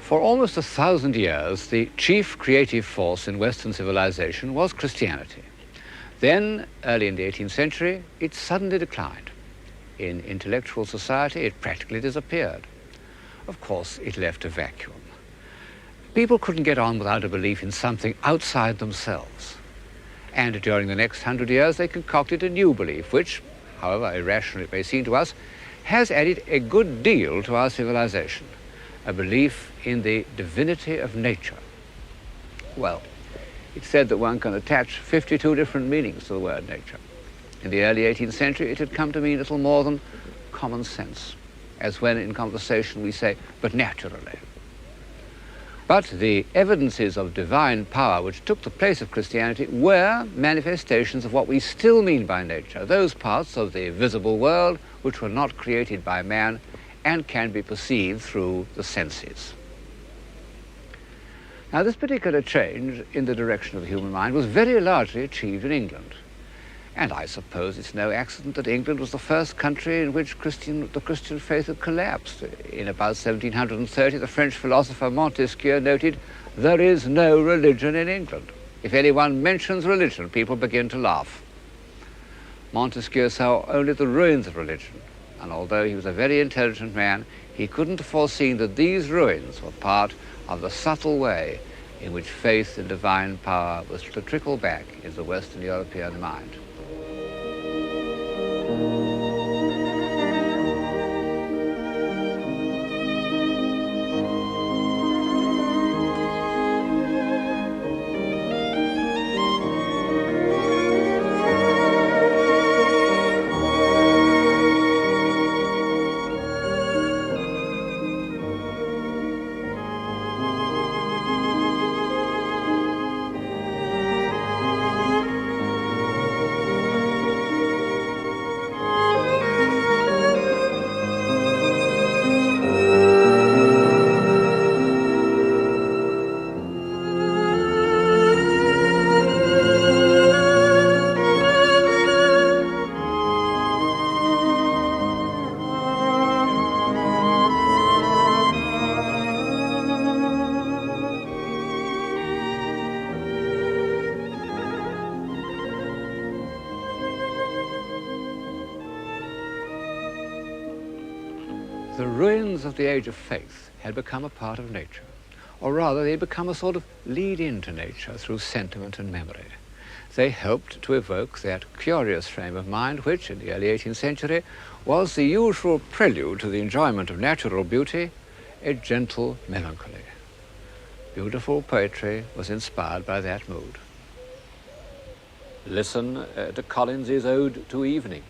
For almost 1,000 years, the chief creative force in Western civilization was Christianity. Then, early in the 18th century, it suddenly declined. In intellectual society, it practically disappeared. Of course, it left a vacuum. People couldn't get on without a belief in something outside themselves. And during the next 100 years, they concocted a new belief, which, however irrational it may seem to us, has added a good deal to our civilization. A belief in the divinity of nature. Well, it's said that one can attach 52 different meanings to the word nature. In the early 18th century, it had come to mean little more than common sense, as when in conversation we say, but naturally. But the evidences of divine power which took the place of Christianity were manifestations of what we still mean by nature, those parts of the visible world which were not created by man and can be perceived through the senses. Now, this particular change in the direction of the human mind was very largely achieved in England. And I suppose it's no accident that England was the first country in which the Christian faith had collapsed. In about 1730, the French philosopher Montesquieu noted, "There is no religion in England. If anyone mentions religion, people begin to laugh." Montesquieu saw only the ruins of religion, and although he was a very intelligent man, he couldn't have foreseen that these ruins were part of the subtle way in which faith in divine power was to trickle back into the Western European mind. The ruins of the age of faith had become a part of nature, or rather they had become a sort of lead-in to nature through sentiment and memory. They helped to evoke that curious frame of mind which, in the early 18th century, was the usual prelude to the enjoyment of natural beauty, a gentle melancholy. Beautiful poetry was inspired by that mood. Listen to Collins's Ode to Evening.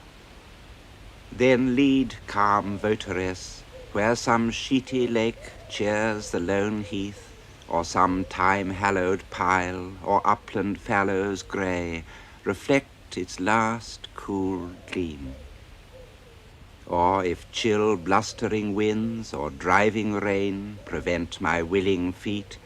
Then lead, calm votaress, where some sheety lake cheers the lone heath, or some time-hallowed pile, or upland fallows grey, reflect its last cool gleam. Or if chill blustering winds or driving rain prevent my willing feet,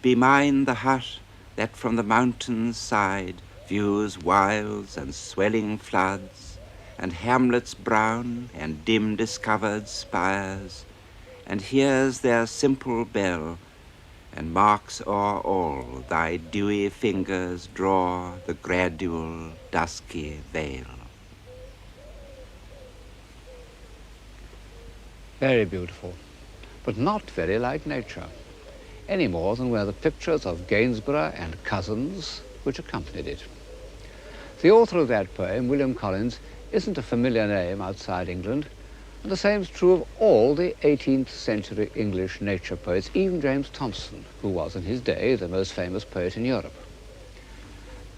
be mine the hut that from the mountain's side views wilds and swelling floods, and hamlets brown and dim discovered spires, and hears their simple bell, and marks o'er all thy dewy fingers draw the gradual dusky veil. Very beautiful, but not very like nature, any more than were the pictures of Gainsborough and Cousins which accompanied it. The author of that poem, William Collins, isn't a familiar name outside England, and the same is true of all the 18th century English nature poets, even James Thomson, who was in his day the most famous poet in Europe.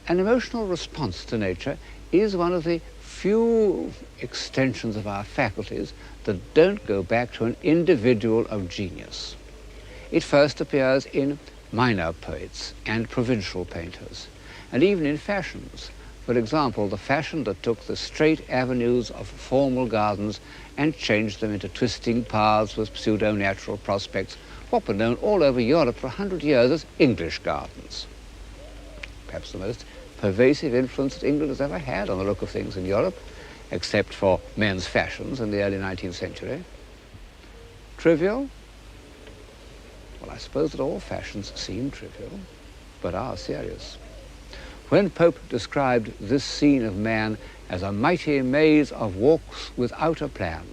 An emotional response to nature is one of the few extensions of our faculties that don't go back to an individual of genius. It first appears in minor poets and provincial painters, and even in fashions. For example, the fashion that took the straight avenues of formal gardens and changed them into twisting paths with pseudo-natural prospects, what were known all over Europe for 100 years as English gardens. Perhaps the most pervasive influence that England has ever had on the look of things in Europe, except for men's fashions in the early 19th century. Trivial? Well, I suppose that all fashions seem trivial, but are serious. When Pope described this scene of man as a mighty maze of walks without a plan,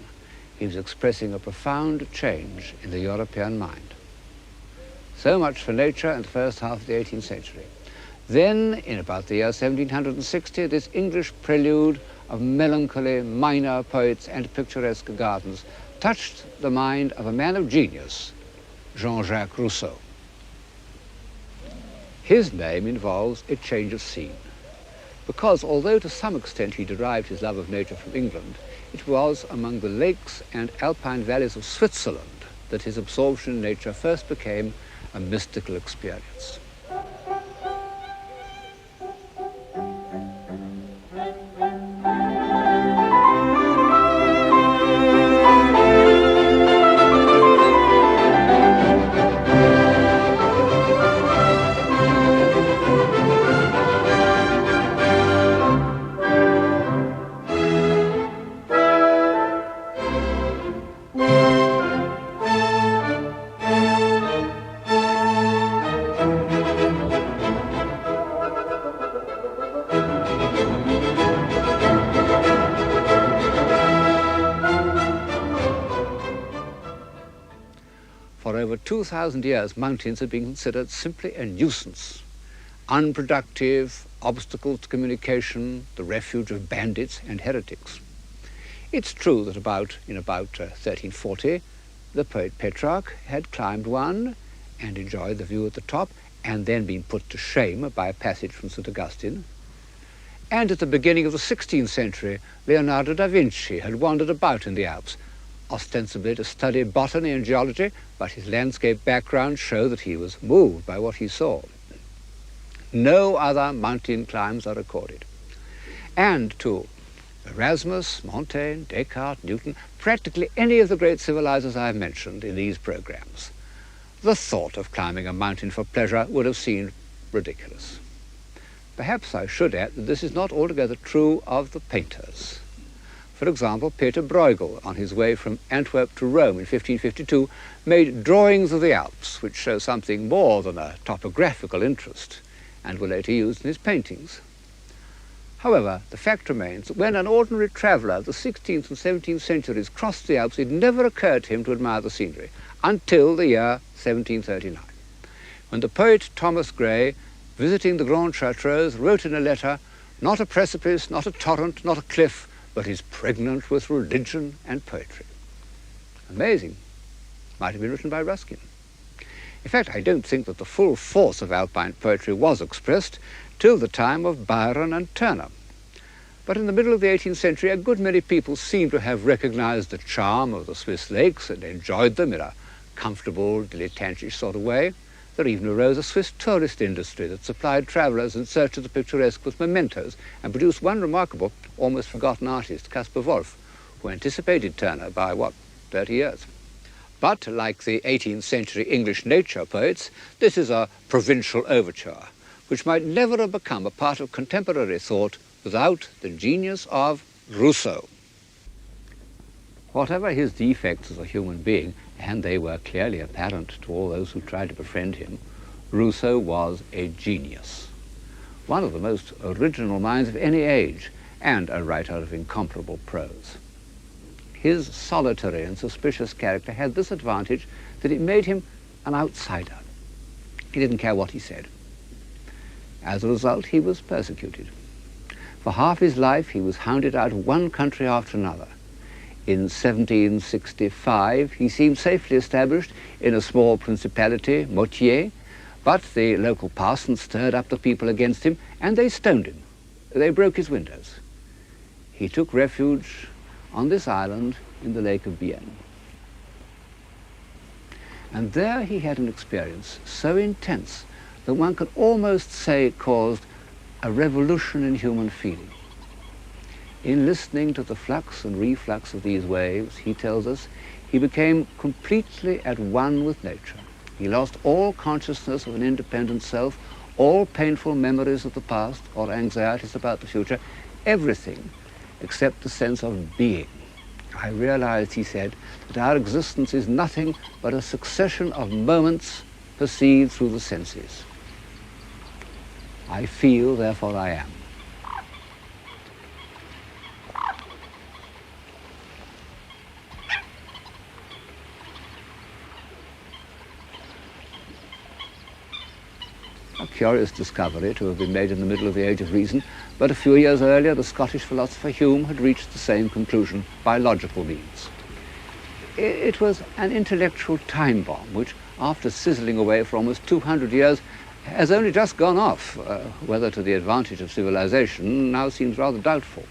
he was expressing a profound change in the European mind. So much for nature in the first half of the 18th century. Then, in about the year 1760, this English prelude of melancholy minor poets and picturesque gardens touched the mind of a man of genius, Jean-Jacques Rousseau. His name involves a change of scene, because although to some extent he derived his love of nature from England, it was among the lakes and alpine valleys of Switzerland that his absorption in nature first became a mystical experience. For over 2,000 years, mountains have been considered simply a nuisance, unproductive, obstacle to communication, the refuge of bandits and heretics. It's true that in about 1340, the poet Petrarch had climbed one and enjoyed the view at the top, and then been put to shame by a passage from St. Augustine. And at the beginning of the 16th century, Leonardo da Vinci had wandered about in the Alps, ostensibly to study botany and geology, but his landscape background showed that he was moved by what he saw. No other mountain climbs are recorded. And to Erasmus, Montaigne, Descartes, Newton, practically any of the great civilizers I've mentioned in these programs, the thought of climbing a mountain for pleasure would have seemed ridiculous. Perhaps I should add that this is not altogether true of the painters. For example, Peter Bruegel, on his way from Antwerp to Rome in 1552, made drawings of the Alps, which show something more than a topographical interest, and were later used in his paintings. However, the fact remains that when an ordinary traveller of the 16th and 17th centuries crossed the Alps, it never occurred to him to admire the scenery, until the year 1739, when the poet Thomas Gray, visiting the Grands Chartreux, wrote in a letter, "Not a precipice, not a torrent, not a cliff, but is pregnant with religion and poetry." Amazing. Might have been written by Ruskin. In fact, I don't think that the full force of Alpine poetry was expressed till the time of Byron and Turner. But in the middle of the 18th century, a good many people seem to have recognized the charm of the Swiss lakes and enjoyed them in a comfortable, dilettantish sort of way. There even arose a Swiss tourist industry that supplied travelers in search of the picturesque with mementos and produced one remarkable, almost forgotten artist, Caspar Wolff, who anticipated Turner by, 30 years. But like the 18th century English nature poets, this is a provincial overture, which might never have become a part of contemporary thought without the genius of Rousseau. Whatever his defects as a human being, and they were clearly apparent to all those who tried to befriend him, Rousseau was a genius, one of the most original minds of any age, and a writer of incomparable prose. His solitary and suspicious character had this advantage, that it made him an outsider. He didn't care what he said. As a result, he was persecuted. For half his life, he was hounded out of one country after another. In 1765, he seemed safely established in a small principality, Motier, but the local parson stirred up the people against him, and they stoned him. They broke his windows. He took refuge on this island in the Lake of Bienne. And there he had an experience so intense that one could almost say it caused a revolution in human feeling. In listening to the flux and reflux of these waves, he tells us, he became completely at one with nature. He lost all consciousness of an independent self, all painful memories of the past or anxieties about the future, everything except the sense of being. I realized, he said, that our existence is nothing but a succession of moments perceived through the senses. I feel, therefore I am. A curious discovery to have been made in the middle of the Age of Reason, but a few years earlier the Scottish philosopher Hume had reached the same conclusion by logical means. It was an intellectual time bomb which, after sizzling away for almost 200 years, has only just gone off, whether to the advantage of civilization now seems rather doubtful.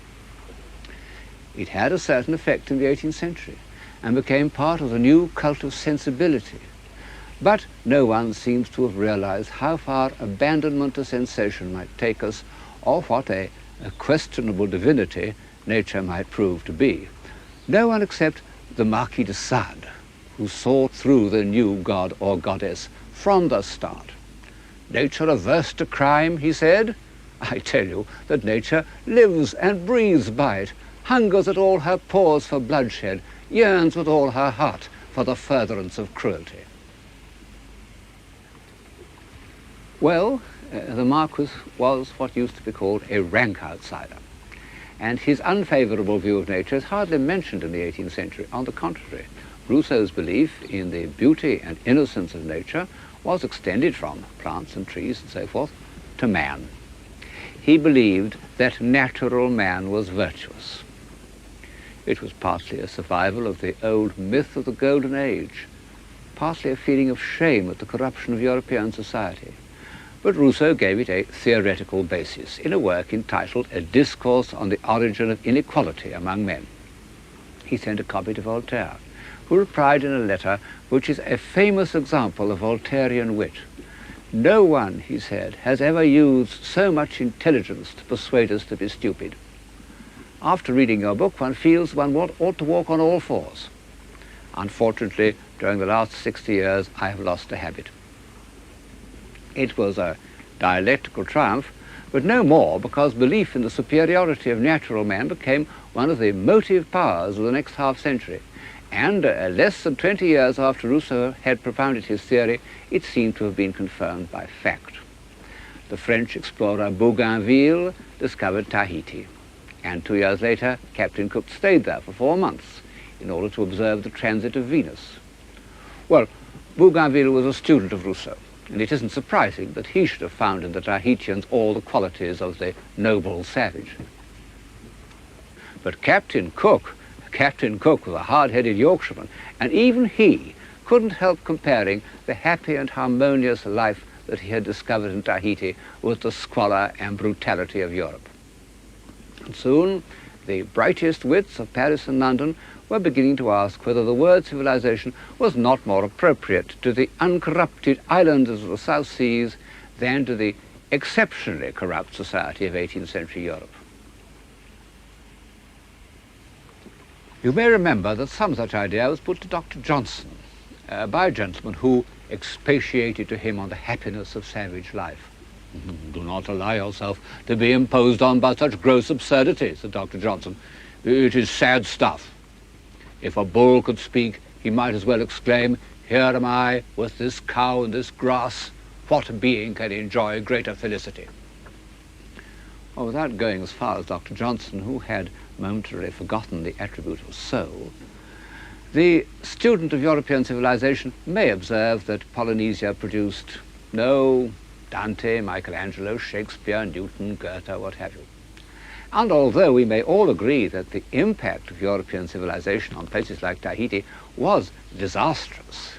It had a certain effect in the 18th century and became part of the new cult of sensibility. But no one seems to have realized how far abandonment to sensation might take us, or what a questionable divinity nature might prove to be. No one except the Marquis de Sade, who saw through the new god or goddess from the start. Nature averse to crime, he said. I tell you that nature lives and breathes by it, hungers at all her pores for bloodshed, yearns with all her heart for the furtherance of cruelty. Well, the Marquis was what used to be called a rank outsider, and his unfavourable view of nature is hardly mentioned in the 18th century. On the contrary, Rousseau's belief in the beauty and innocence of nature was extended from plants and trees and so forth to man. He believed that natural man was virtuous. It was partly a survival of the old myth of the Golden Age, partly a feeling of shame at the corruption of European society. But Rousseau gave it a theoretical basis in a work entitled A Discourse on the Origin of Inequality Among Men. He sent a copy to Voltaire, who replied in a letter which is a famous example of Voltairean wit. No one, he said, has ever used so much intelligence to persuade us to be stupid. After reading your book, one feels one ought to walk on all fours. Unfortunately, during the last 60 years, I have lost the habit. It was a dialectical triumph, but no more, because belief in the superiority of natural man became one of the motive powers of the next half-century. And less than 20 years after Rousseau had propounded his theory, it seemed to have been confirmed by fact. The French explorer Bougainville discovered Tahiti, and 2 years later, Captain Cook stayed there for 4 months in order to observe the transit of Venus. Well, Bougainville was a student of Rousseau, and it isn't surprising that he should have found in the Tahitians all the qualities of the noble savage. But Captain Cook was a hard-headed Yorkshireman, and even he couldn't help comparing the happy and harmonious life that he had discovered in Tahiti with the squalor and brutality of Europe. And soon, the brightest wits of Paris and London were beginning to ask whether the word civilization was not more appropriate to the uncorrupted islanders of the South Seas than to the exceptionally corrupt society of 18th century Europe. You may remember that some such idea was put to Dr. Johnson by a gentleman who expatiated to him on the happiness of savage life. "Do not allow yourself to be imposed on by such gross absurdity," said Dr. Johnson. "It is sad stuff. If a bull could speak, he might as well exclaim, 'Here am I with this cow and this grass. What being can enjoy greater felicity?'" Well, without going as far as Dr. Johnson, who had momentarily forgotten the attribute of soul, the student of European civilization may observe that Polynesia produced no Dante, Michelangelo, Shakespeare, Newton, Goethe, what have you. And although we may all agree that the impact of European civilization on places like Tahiti was disastrous,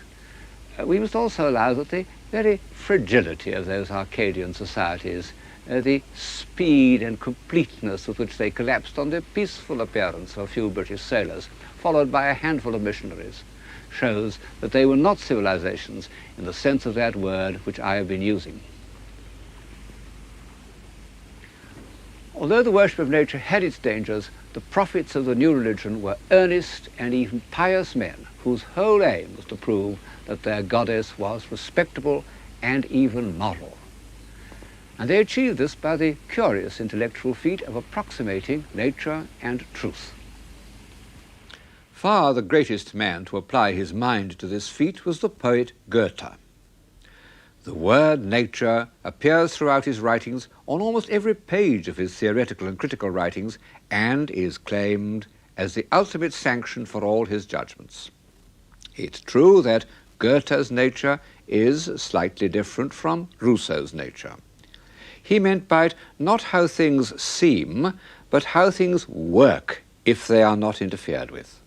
we must also allow that the very fragility of those Arcadian societies, the speed and completeness with which they collapsed on the peaceful appearance of a few British sailors, followed by a handful of missionaries, shows that they were not civilizations in the sense of that word which I have been using. Although the worship of nature had its dangers, the prophets of the new religion were earnest and even pious men whose whole aim was to prove that their goddess was respectable and even moral. And they achieved this by the curious intellectual feat of approximating nature and truth. Far the greatest man to apply his mind to this feat was the poet Goethe. The word nature appears throughout his writings on almost every page of his theoretical and critical writings, and is claimed as the ultimate sanction for all his judgments. It's true that Goethe's nature is slightly different from Rousseau's nature. He meant by it not how things seem, but how things work if they are not interfered with.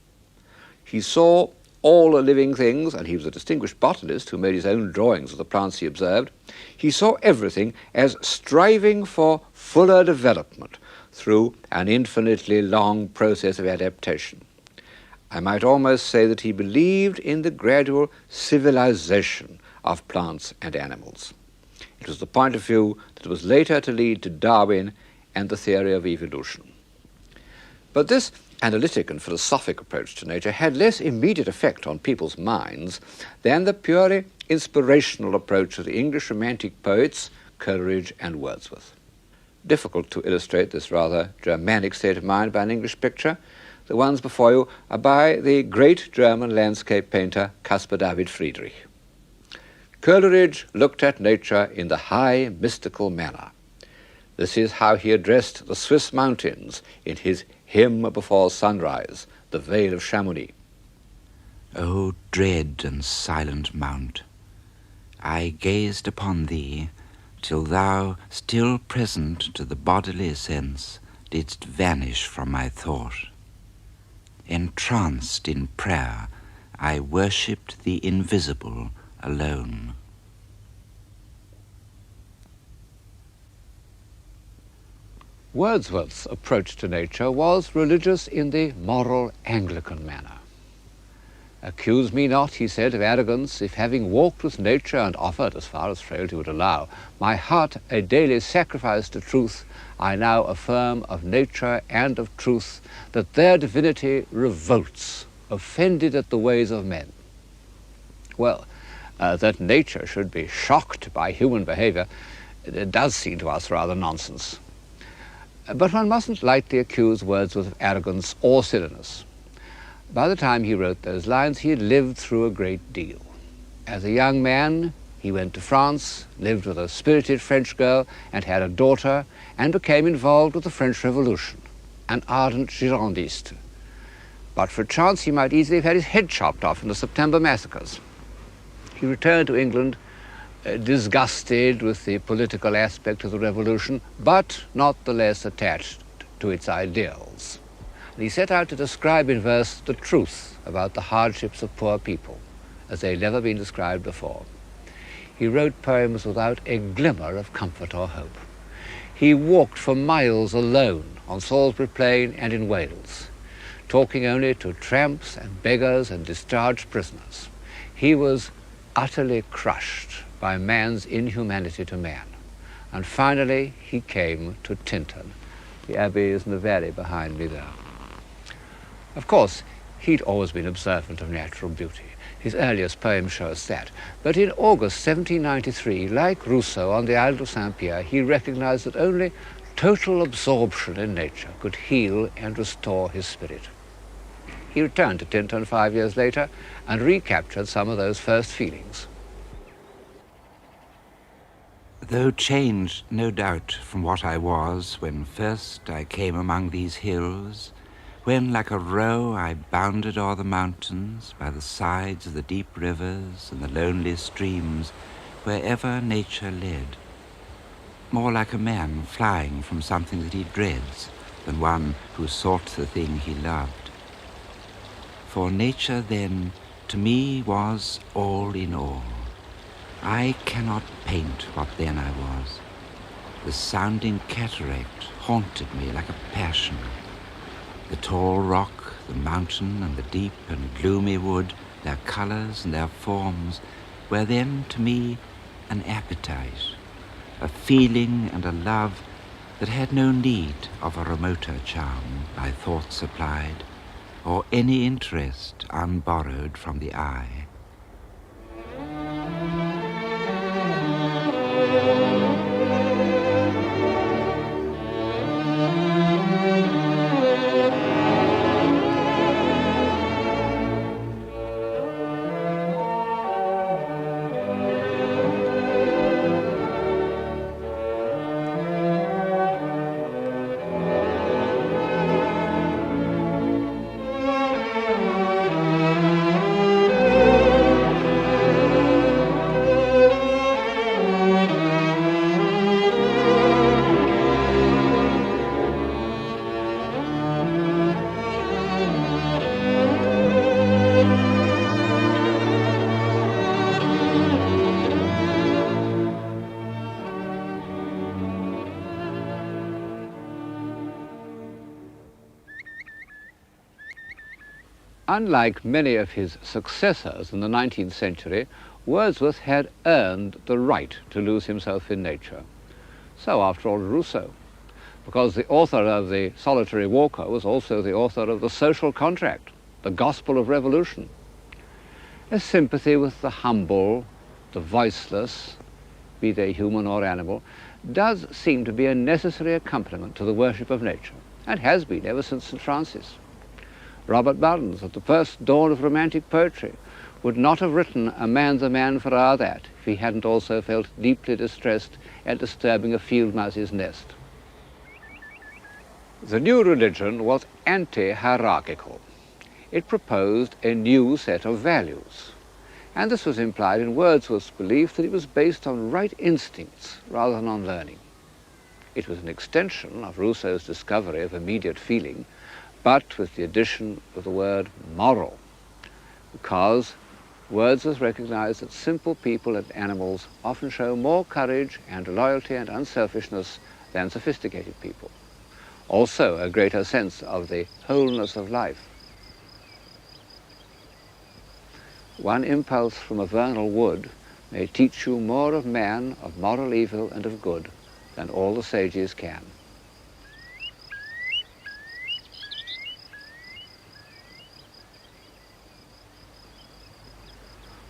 He saw all living things, and he was a distinguished botanist who made his own drawings of the plants he observed. He saw everything as striving for fuller development through an infinitely long process of adaptation. I might almost say that he believed in the gradual civilization of plants and animals. It was the point of view that was later to lead to Darwin and the theory of evolution. But this analytic and philosophic approach to nature had less immediate effect on people's minds than the purely inspirational approach of the English Romantic poets Coleridge and Wordsworth. Difficult to illustrate this rather Germanic state of mind by an English picture. The ones before you are by the great German landscape painter Caspar David Friedrich. Coleridge looked at nature in the high mystical manner. This is how he addressed the Swiss mountains in his Hymn Before Sunrise, the Vale of Chamonix. O dread and silent mount, I gazed upon thee till thou, still present to the bodily sense, didst vanish from my thought. Entranced in prayer, I worshipped the invisible alone. Wordsworth's approach to nature was religious in the moral Anglican manner. Accuse me not, he said, of arrogance, if having walked with nature and offered, as far as frailty would allow, my heart a daily sacrifice to truth, I now affirm of nature and of truth that their divinity revolts, offended at the ways of men. Well, that nature should be shocked by human behavior, it does seem to us rather nonsense. But one mustn't lightly accuse Wordsworth of arrogance or silliness. By the time he wrote those lines, he had lived through a great deal. As a young man, he went to France, lived with a spirited French girl, and had a daughter, and became involved with the French Revolution, an ardent Girondist. But for a chance, he might easily have had his head chopped off in the September massacres. He returned to England, disgusted with the political aspect of the revolution, but not the less attached to its ideals. And he set out to describe in verse the truth about the hardships of poor people, as they'd never been described before. He wrote poems without a glimmer of comfort or hope. He walked for miles alone on Salisbury Plain and in Wales, talking only to tramps and beggars and discharged prisoners. He was utterly crushed by man's inhumanity to man. And finally, he came to Tintern. The abbey is in the valley behind me there. Of course, he'd always been observant of natural beauty. His earliest poems show us that. But in August 1793, like Rousseau on the Isle of Saint-Pierre, he recognized that only total absorption in nature could heal and restore his spirit. He returned to Tintern 5 years later and recaptured some of those first feelings. Though changed, no doubt, from what I was when first I came among these hills, when like a roe I bounded o'er the mountains, by the sides of the deep rivers and the lonely streams, wherever nature led, more like a man flying from something that he dreads than one who sought the thing he loved. For nature then to me was all in all. I cannot paint what then I was. The sounding cataract haunted me like a passion. The tall rock, the mountain, and the deep and gloomy wood, their colors and their forms, were then to me an appetite, a feeling and a love that had no need of a remoter charm by thought supplied, or any interest unborrowed from the eye. Unlike many of his successors in the 19th century, Wordsworth had earned the right to lose himself in nature. So, after all, Rousseau, because the author of The Solitary Walker was also the author of The Social Contract, the Gospel of Revolution. A sympathy with the humble, the voiceless, be they human or animal, does seem to be a necessary accompaniment to the worship of nature, and has been ever since St. Francis. Robert Burns, at the first dawn of romantic poetry, would not have written "A man's a man for a' that" if he hadn't also felt deeply distressed at disturbing a field mouse's nest. The new religion was anti-hierarchical. It proposed a new set of values, and this was implied in Wordsworth's belief that it was based on right instincts rather than on learning. It was an extension of Rousseau's discovery of immediate feeling, but with the addition of the word moral, because Wordsworth recognized that simple people and animals often show more courage and loyalty and unselfishness than sophisticated people. Also, a greater sense of the wholeness of life. One impulse from a vernal wood may teach you more of man, of moral evil and of good, than all the sages can.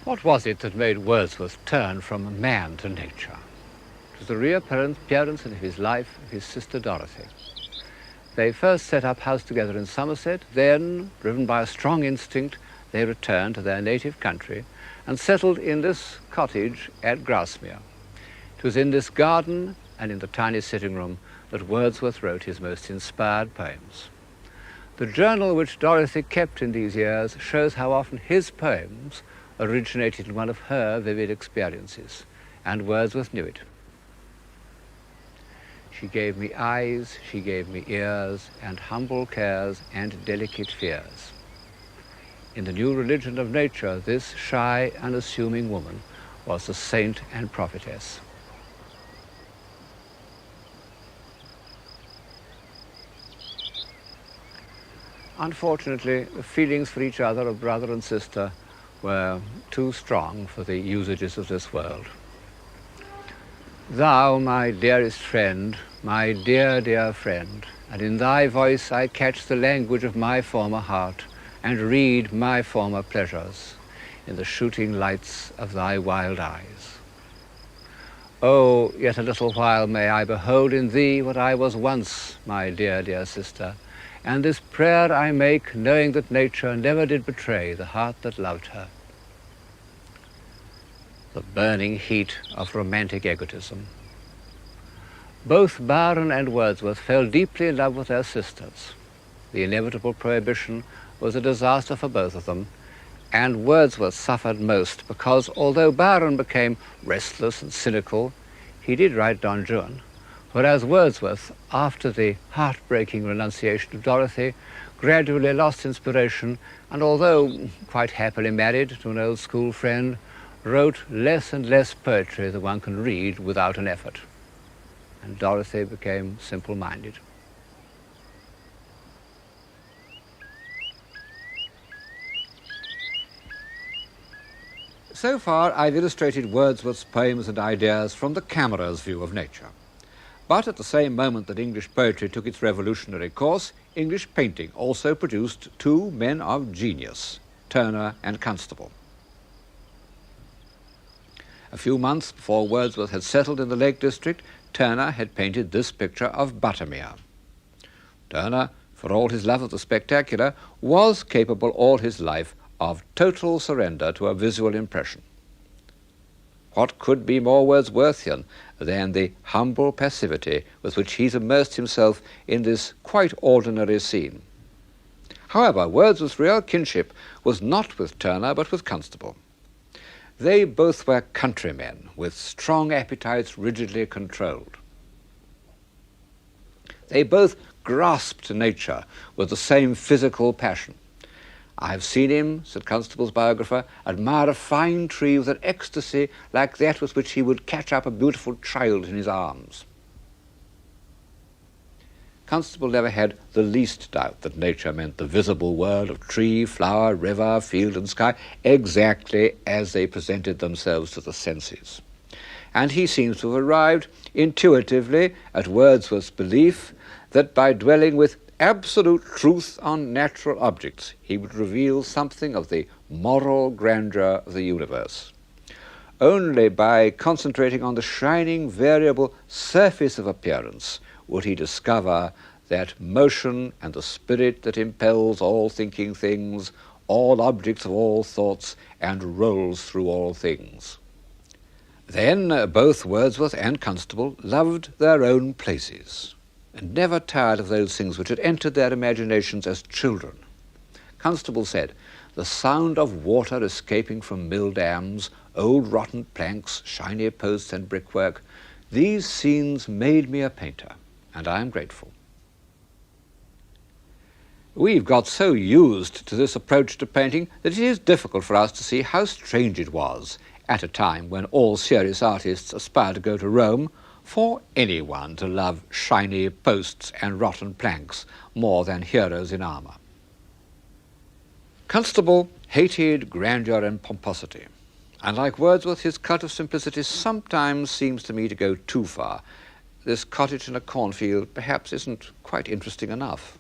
What was it that made Wordsworth turn from man to nature? It was the reappearance of his life of his sister Dorothy. They first set up house together in Somerset, then, driven by a strong instinct, they returned to their native country and settled in this cottage at Grasmere. It was in this garden and in the tiny sitting room that Wordsworth wrote his most inspired poems. The journal which Dorothy kept in these years shows how often his poems originated in one of her vivid experiences, and Wordsworth knew it. She gave me eyes, she gave me ears, and humble cares and delicate fears. In the new religion of nature, this shy, unassuming woman was the saint and prophetess. Unfortunately, the feelings for each other of brother and sister were too strong for the usages of this world. Thou, my dearest friend, my dear, dear friend, and in thy voice I catch the language of my former heart, and read my former pleasures in the shooting lights of thy wild eyes. Oh, yet a little while may I behold in thee what I was once, my dear, dear sister, and this prayer I make, knowing that nature never did betray the heart that loved her. The burning heat of romantic egotism. Both Byron and Wordsworth fell deeply in love with their sisters. The inevitable prohibition was a disaster for both of them, and Wordsworth suffered most because although Byron became restless and cynical, he did write Don Juan, whereas Wordsworth, after the heartbreaking renunciation of Dorothy, gradually lost inspiration and, although quite happily married to an old school friend, wrote less and less poetry than one can read without an effort. And Dorothy became simple-minded. So far, I've illustrated Wordsworth's poems and ideas from the camera's view of nature. But at the same moment that English poetry took its revolutionary course, English painting also produced two men of genius, Turner and Constable. A few months before Wordsworth had settled in the Lake District, Turner had painted this picture of Buttermere. Turner, for all his love of the spectacular, was capable all his life of total surrender to a visual impression. What could be more Wordsworthian than the humble passivity with which he's immersed himself in this quite ordinary scene? However, Wordsworth's real kinship was not with Turner but with Constable. They both were countrymen with strong appetites rigidly controlled. They both grasped nature with the same physical passion. I have seen him, said Constable's biographer, admire a fine tree with an ecstasy like that with which he would catch up a beautiful child in his arms. Constable never had the least doubt that nature meant the visible world of tree, flower, river, field and sky, exactly as they presented themselves to the senses. And he seems to have arrived intuitively at Wordsworth's belief that by dwelling with absolute truth on natural objects, he would reveal something of the moral grandeur of the universe. Only by concentrating on the shining, variable surface of appearance would he discover that motion and the spirit that impels all thinking things, all objects of all thoughts, and rolls through all things. Then both Wordsworth and Constable loved their own places, and never tired of those things which had entered their imaginations as children. Constable said, "The sound of water escaping from mill dams, old rotten planks, shiny posts and brickwork, these scenes made me a painter, and I am grateful." We've got so used to this approach to painting that it is difficult for us to see how strange it was, at a time when all serious artists aspire to go to Rome, for anyone to love shiny posts and rotten planks more than heroes in armour. Constable hated grandeur and pomposity, and like Wordsworth, his cult of simplicity sometimes seems to me to go too far. This cottage in a cornfield perhaps isn't quite interesting enough.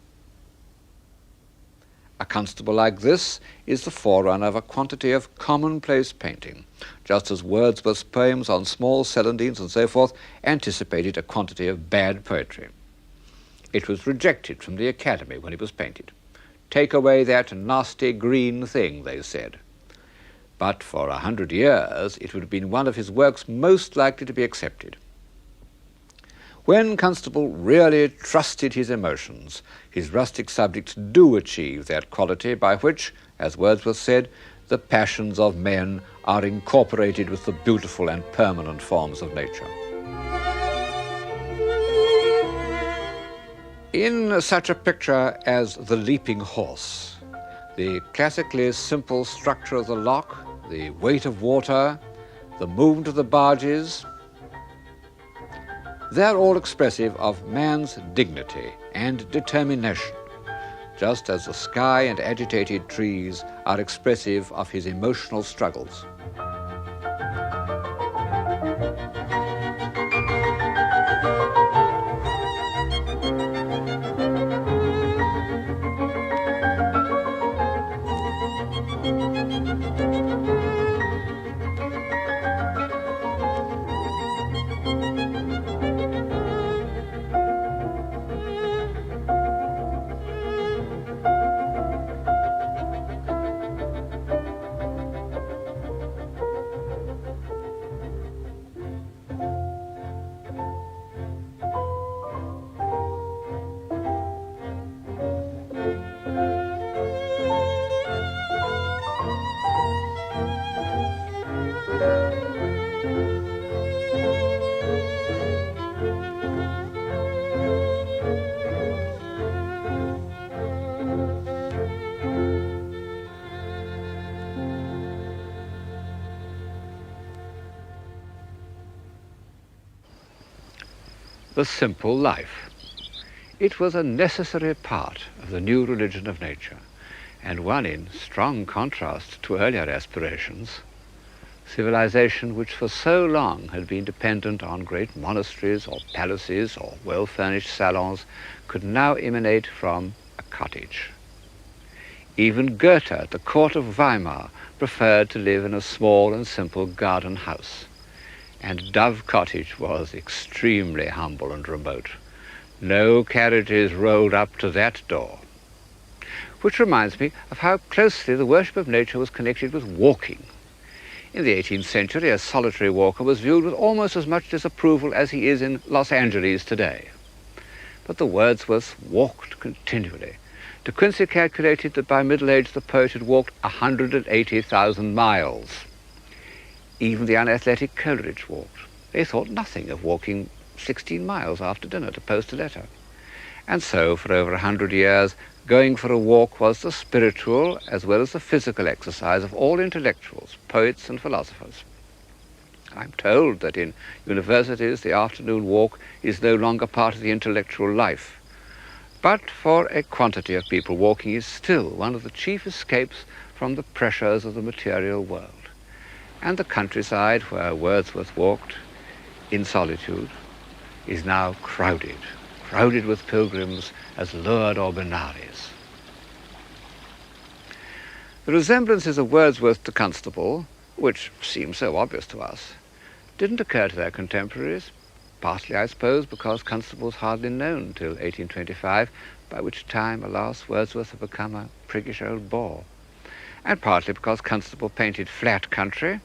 A constable like this is the forerunner of a quantity of commonplace painting, just as Wordsworth's poems on small celandines and so forth anticipated a quantity of bad poetry. It was rejected from the Academy when it was painted. "Take away that nasty green thing," they said. But for 100 years it would have been one of his works most likely to be accepted. When Constable really trusted his emotions, his rustic subjects do achieve that quality by which, as Wordsworth said, the passions of men are incorporated with the beautiful and permanent forms of nature. In such a picture as The Leaping Horse, the classically simple structure of the lock, the weight of water, the movement of the barges, they're all expressive of man's dignity and determination, just as the sky and agitated trees are expressive of his emotional struggles. The simple life. It was a necessary part of the new religion of nature, and one in strong contrast to earlier aspirations. Civilization, which for so long had been dependent on great monasteries or palaces or well-furnished salons, could now emanate from a cottage. Even Goethe at the court of Weimar preferred to live in a small and simple garden house. And Dove Cottage was extremely humble and remote. No carriages rolled up to that door. Which reminds me of how closely the worship of nature was connected with walking. In the 18th century, a solitary walker was viewed with almost as much disapproval as he is in Los Angeles today. But the Wordsworths walked continually. De Quincey calculated that by middle age the poet had walked 180,000 miles. Even the unathletic Coleridge walked. They thought nothing of walking 16 miles after dinner to post a letter. And so, for over 100 years, going for a walk was the spiritual as well as the physical exercise of all intellectuals, poets and philosophers. I'm told that in universities the afternoon walk is no longer part of the intellectual life. but for a quantity of people walking is still one of the chief escapes from the pressures of the material world. And the countryside where Wordsworth walked in solitude is now crowded with pilgrims as lured or Benares. The resemblances of Wordsworth to Constable, which seem so obvious to us, didn't occur to their contemporaries, partly, I suppose, because Constable was hardly known till 1825, by which time, alas, Wordsworth had become a priggish old bore, and partly because Constable painted flat country,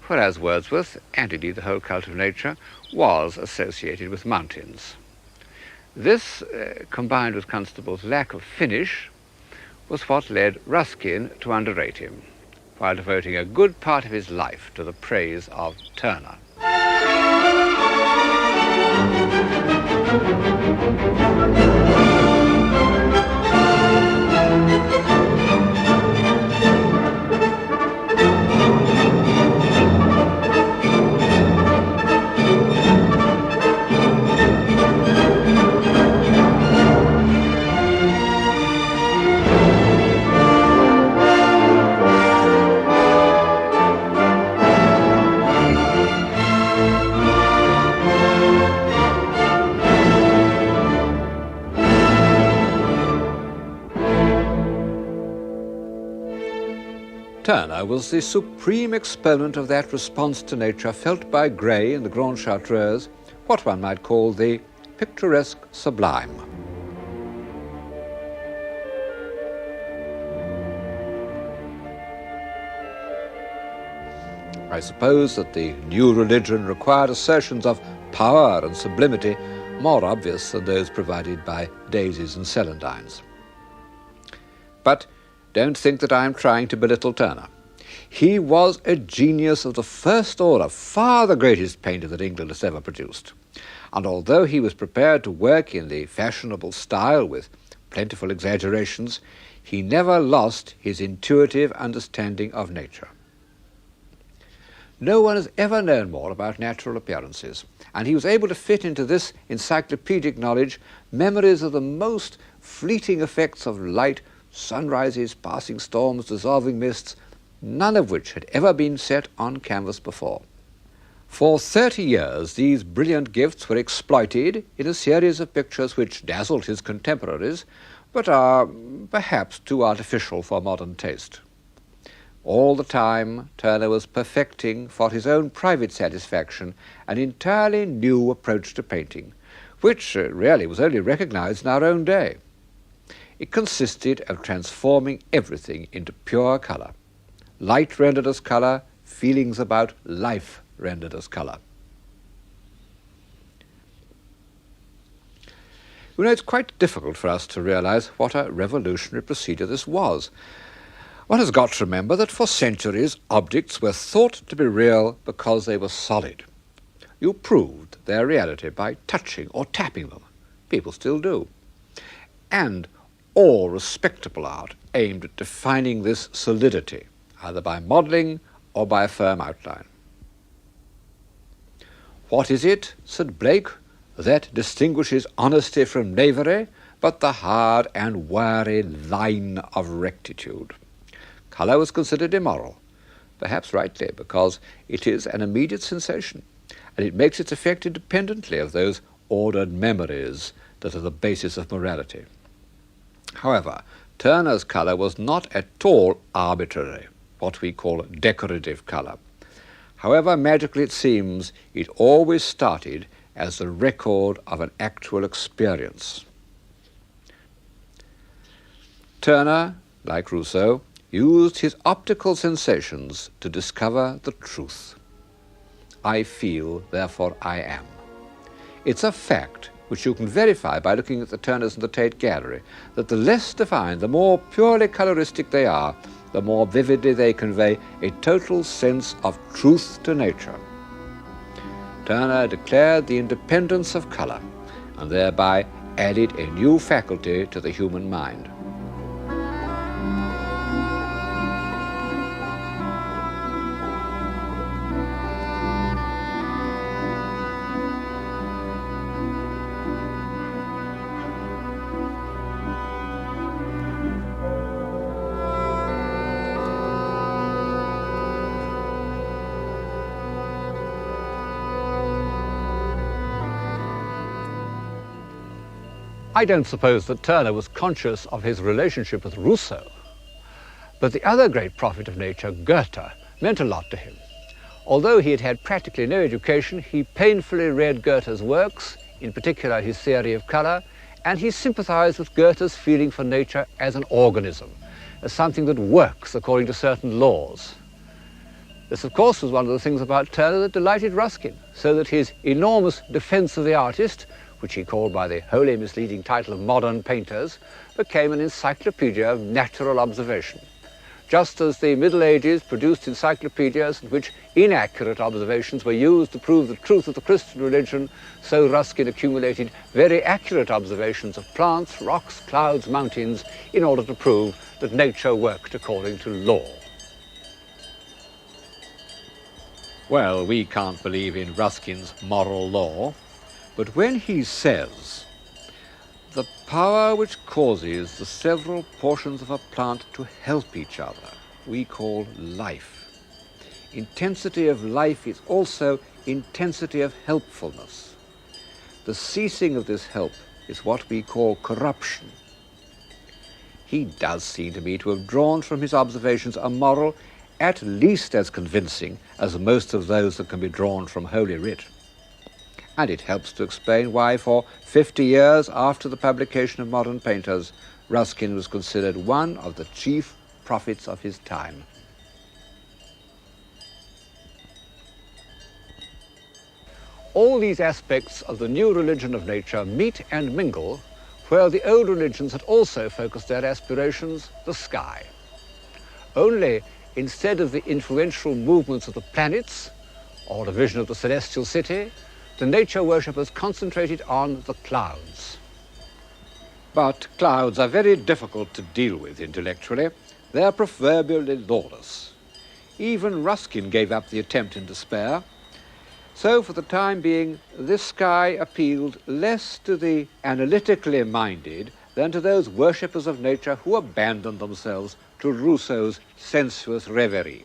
whereas Wordsworth, and indeed the whole cult of nature, was associated with mountains. This, combined with Constable's lack of finish, was what led Ruskin to underrate him, while devoting a good part of his life to the praise of Turner. Turner was the supreme exponent of that response to nature felt by Gray in the Grande Chartreuse, what one might call the picturesque sublime. I suppose that the new religion required assertions of power and sublimity more obvious than those provided by daisies and celandines. But don't think that I am trying to belittle Turner. He was a genius of the first order, far the greatest painter that England has ever produced. And although he was prepared to work in the fashionable style with plentiful exaggerations, he never lost his intuitive understanding of nature. No one has ever known more about natural appearances, and he was able to fit into this encyclopedic knowledge memories of the most fleeting effects of light, sunrises, passing storms, dissolving mists, none of which had ever been set on canvas before. For 30 years, these brilliant gifts were exploited in a series of pictures which dazzled his contemporaries, but are perhaps too artificial for modern taste. All the time, Turner was perfecting, for his own private satisfaction, an entirely new approach to painting, which really was only recognized in our own day. It consisted of transforming everything into pure color. Light rendered as color, feelings about life rendered as color. You know, it's quite difficult for us to realize what a revolutionary procedure this was. One has got to remember that for centuries objects were thought to be real because they were solid. You proved their reality by touching or tapping them. People still do. And all respectable art aimed at defining this solidity, either by modelling or by a firm outline. What is it, said Blake, that distinguishes honesty from knavery, but the hard and wary line of rectitude? Colour was considered immoral, perhaps rightly, because it is an immediate sensation, and it makes its effect independently of those ordered memories that are the basis of morality. However, Turner's colour was not at all arbitrary, what we call decorative colour. However magical it seems, it always started as the record of an actual experience. Turner, like Rousseau, used his optical sensations to discover the truth. I feel, therefore I am. It's a fact which you can verify by looking at the Turners in the Tate Gallery, that the less defined, the more purely coloristic they are, the more vividly they convey a total sense of truth to nature. Turner declared the independence of colour, and thereby added a new faculty to the human mind. I don't suppose that Turner was conscious of his relationship with Rousseau, but the other great prophet of nature, Goethe, meant a lot to him. Although he had had practically no education, he painfully read Goethe's works, in particular his theory of colour, and he sympathized with Goethe's feeling for nature as an organism, as something that works according to certain laws. This, of course, was one of the things about Turner that delighted Ruskin, so that his enormous defence of the artist, which he called by the wholly misleading title of Modern Painters, became an encyclopedia of natural observation. Just as the Middle Ages produced encyclopedias in which inaccurate observations were used to prove the truth of the Christian religion, so Ruskin accumulated very accurate observations of plants, rocks, clouds, mountains, in order to prove that nature worked according to law. Well, we can't believe in Ruskin's moral law, but when he says, "The power which causes the several portions of a plant to help each other, we call life. Intensity of life is also intensity of helpfulness. The ceasing of this help is what we call corruption." He does seem to me to have drawn from his observations a moral at least as convincing as most of those that can be drawn from Holy Writ. And it helps to explain why for 50 years after the publication of Modern Painters, Ruskin was considered one of the chief prophets of his time. All these aspects of the new religion of nature meet and mingle where the old religions had also focused their aspirations, the sky. Only instead of the influential movements of the planets or the vision of the celestial city, the nature worshippers concentrated on the clouds. But clouds are very difficult to deal with intellectually. They are proverbially lawless. Even Ruskin gave up the attempt in despair. So for the time being, this sky appealed less to the analytically minded than to those worshippers of nature who abandoned themselves to Rousseau's sensuous reverie.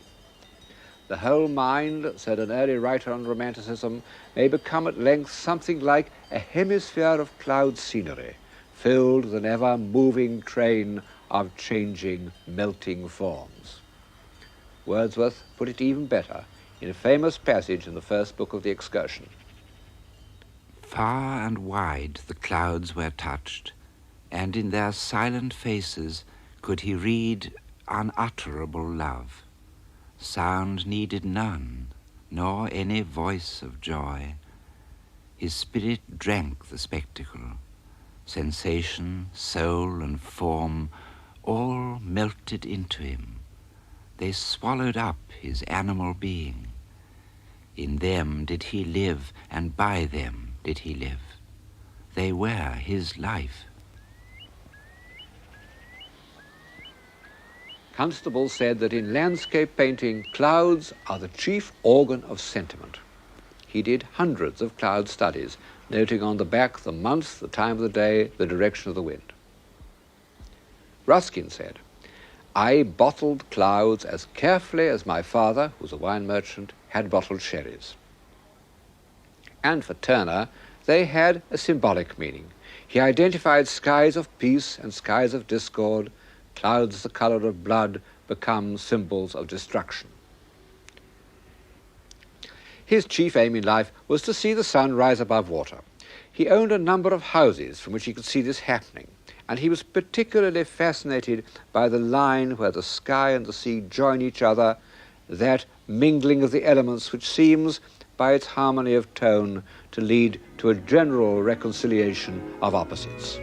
The whole mind, said an early writer on Romanticism, may become at length something like a hemisphere of cloud scenery, filled with an ever-moving train of changing, melting forms. Wordsworth put it even better in a famous passage in the first book of the Excursion. Far and wide the clouds were touched, and in their silent faces could he read unutterable love. Sound needed none, nor any voice of joy. His spirit drank the spectacle. Sensation, soul, and form all melted into him. They swallowed up his animal being. In them did he live, and by them did he live. They were his life. Constable said that in landscape painting, clouds are the chief organ of sentiment. He did hundreds of cloud studies, noting on the back the month, the time of the day, the direction of the wind. Ruskin said, "I bottled clouds as carefully as my father, who was a wine merchant, had bottled sherries." And for Turner, they had a symbolic meaning. He identified skies of peace and skies of discord. Clouds the color of blood become symbols of destruction. His chief aim in life was to see the sun rise above water. He owned a number of houses from which he could see this happening, and he was particularly fascinated by the line where the sky and the sea join each other, that mingling of the elements which seems, by its harmony of tone, to lead to a general reconciliation of opposites.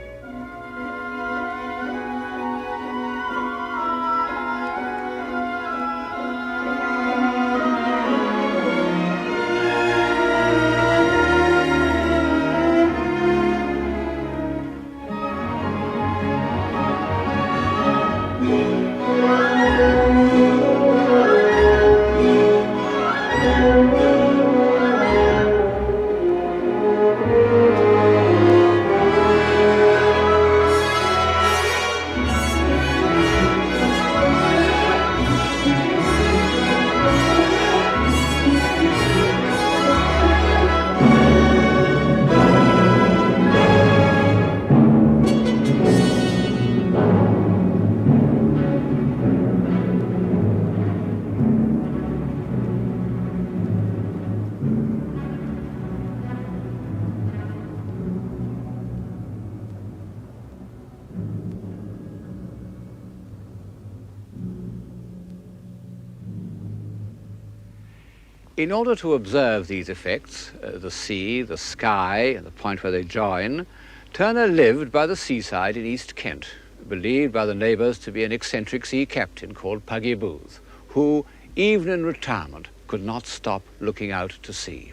In order to observe these effects, the sea, the sky, and the point where they join, Turner lived by the seaside in East Kent, believed by the neighbours to be an eccentric sea captain called Puggy Booth, who, even in retirement, could not stop looking out to sea.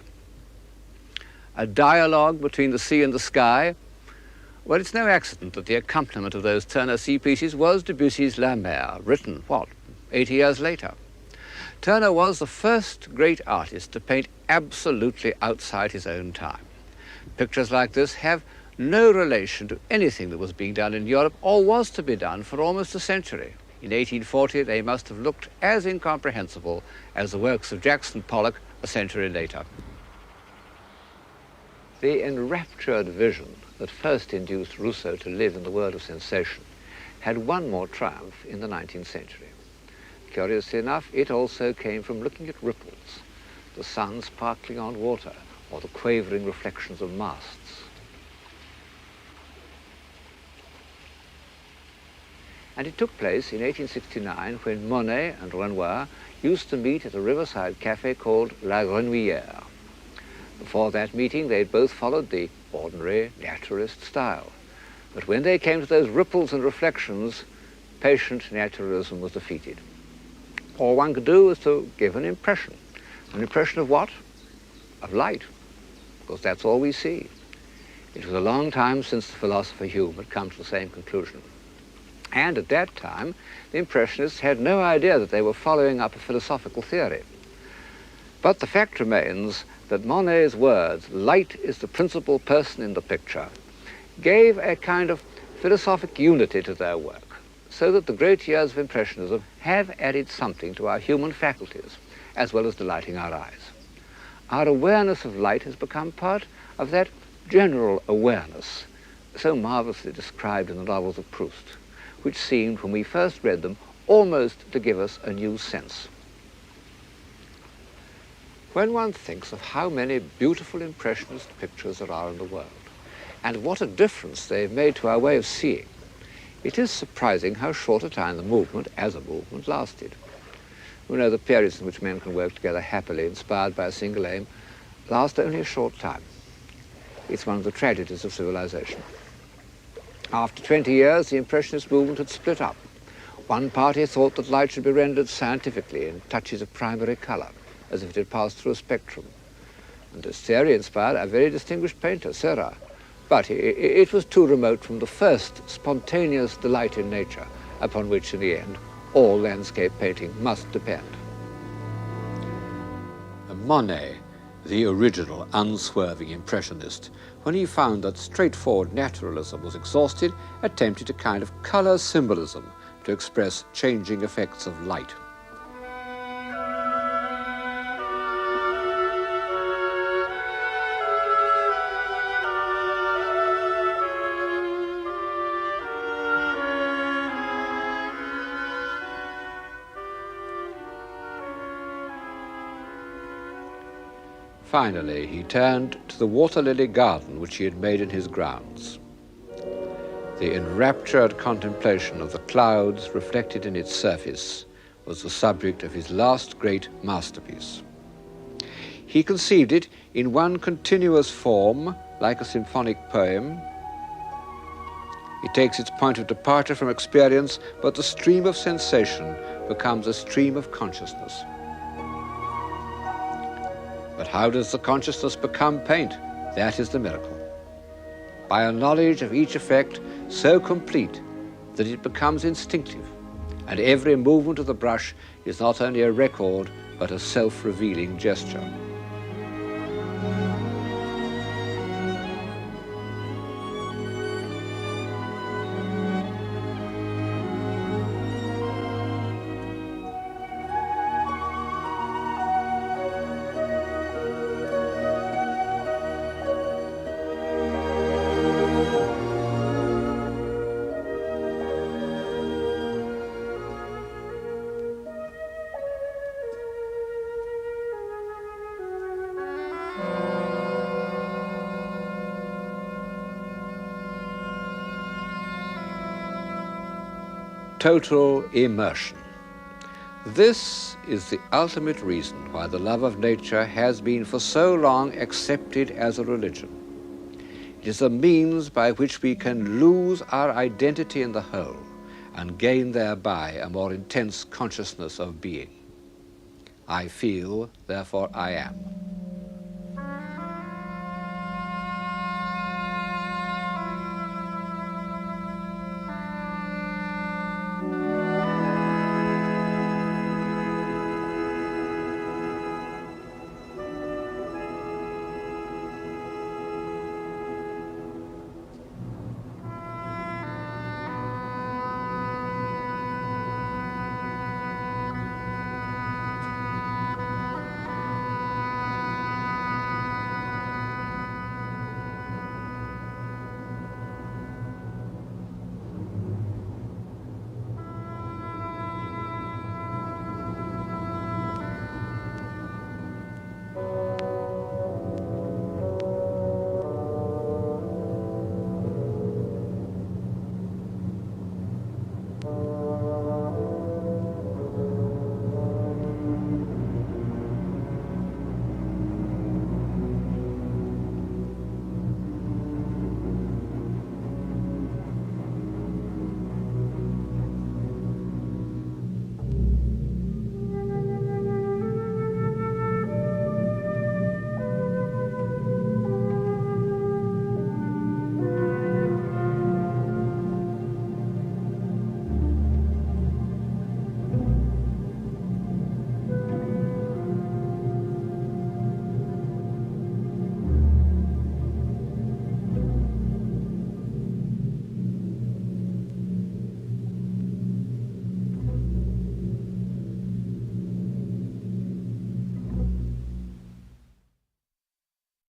A dialogue between the sea and the sky. Well, it's no accident that the accompaniment of those Turner sea pieces was Debussy's La Mer, written, 80 years later. Turner was the first great artist to paint absolutely outside his own time. Pictures like this have no relation to anything that was being done in Europe or was to be done for almost a century. In 1840, they must have looked as incomprehensible as the works of Jackson Pollock a century later. The enraptured vision that first induced Rousseau to live in the world of sensation had one more triumph in the 19th century. Curiously enough, it also came from looking at ripples, the sun sparkling on water, or the quavering reflections of masts. And it took place in 1869 when Monet and Renoir used to meet at a riverside cafe called La Grenouillère. Before that meeting, they'd both followed the ordinary naturalist style. But when they came to those ripples and reflections, patient naturalism was defeated. All one could do was to give an impression. An impression of what? Of light, because that's all we see. It was a long time since the philosopher Hume had come to the same conclusion. And at that time, the Impressionists had no idea that they were following up a philosophical theory. But the fact remains that Monet's words, "light is the principal person in the picture," gave a kind of philosophic unity to their work, so that the great years of Impressionism have added something to our human faculties, as well as delighting our eyes. Our awareness of light has become part of that general awareness, so marvelously described in the novels of Proust, which seemed, when we first read them, almost to give us a new sense. When one thinks of how many beautiful Impressionist pictures there are in the world, and what a difference they've made to our way of seeing, it is surprising how short a time the movement, as a movement, lasted. We know the periods in which men can work together happily, inspired by a single aim, last only a short time. It's one of the tragedies of civilization. After 20 years, the Impressionist movement had split up. One party thought that light should be rendered scientifically in touches of primary color, as if it had passed through a spectrum. And this theory inspired a very distinguished painter, Seurat. But it was too remote from the first spontaneous delight in nature, upon which, in the end, all landscape painting must depend. Monet, the original unswerving Impressionist, when he found that straightforward naturalism was exhausted, attempted a kind of color symbolism to express changing effects of light. Finally, he turned to the water-lily garden which he had made in his grounds. The enraptured contemplation of the clouds reflected in its surface was the subject of his last great masterpiece. He conceived it in one continuous form, like a symphonic poem. It takes its point of departure from experience, but the stream of sensation becomes a stream of consciousness. But how does the consciousness become paint? That is the miracle. By a knowledge of each effect so complete that it becomes instinctive, and every movement of the brush is not only a record, but a self-revealing gesture. Total immersion. This is the ultimate reason why the love of nature has been for so long accepted as a religion. It is a means by which we can lose our identity in the whole and gain thereby a more intense consciousness of being. I feel, therefore I am.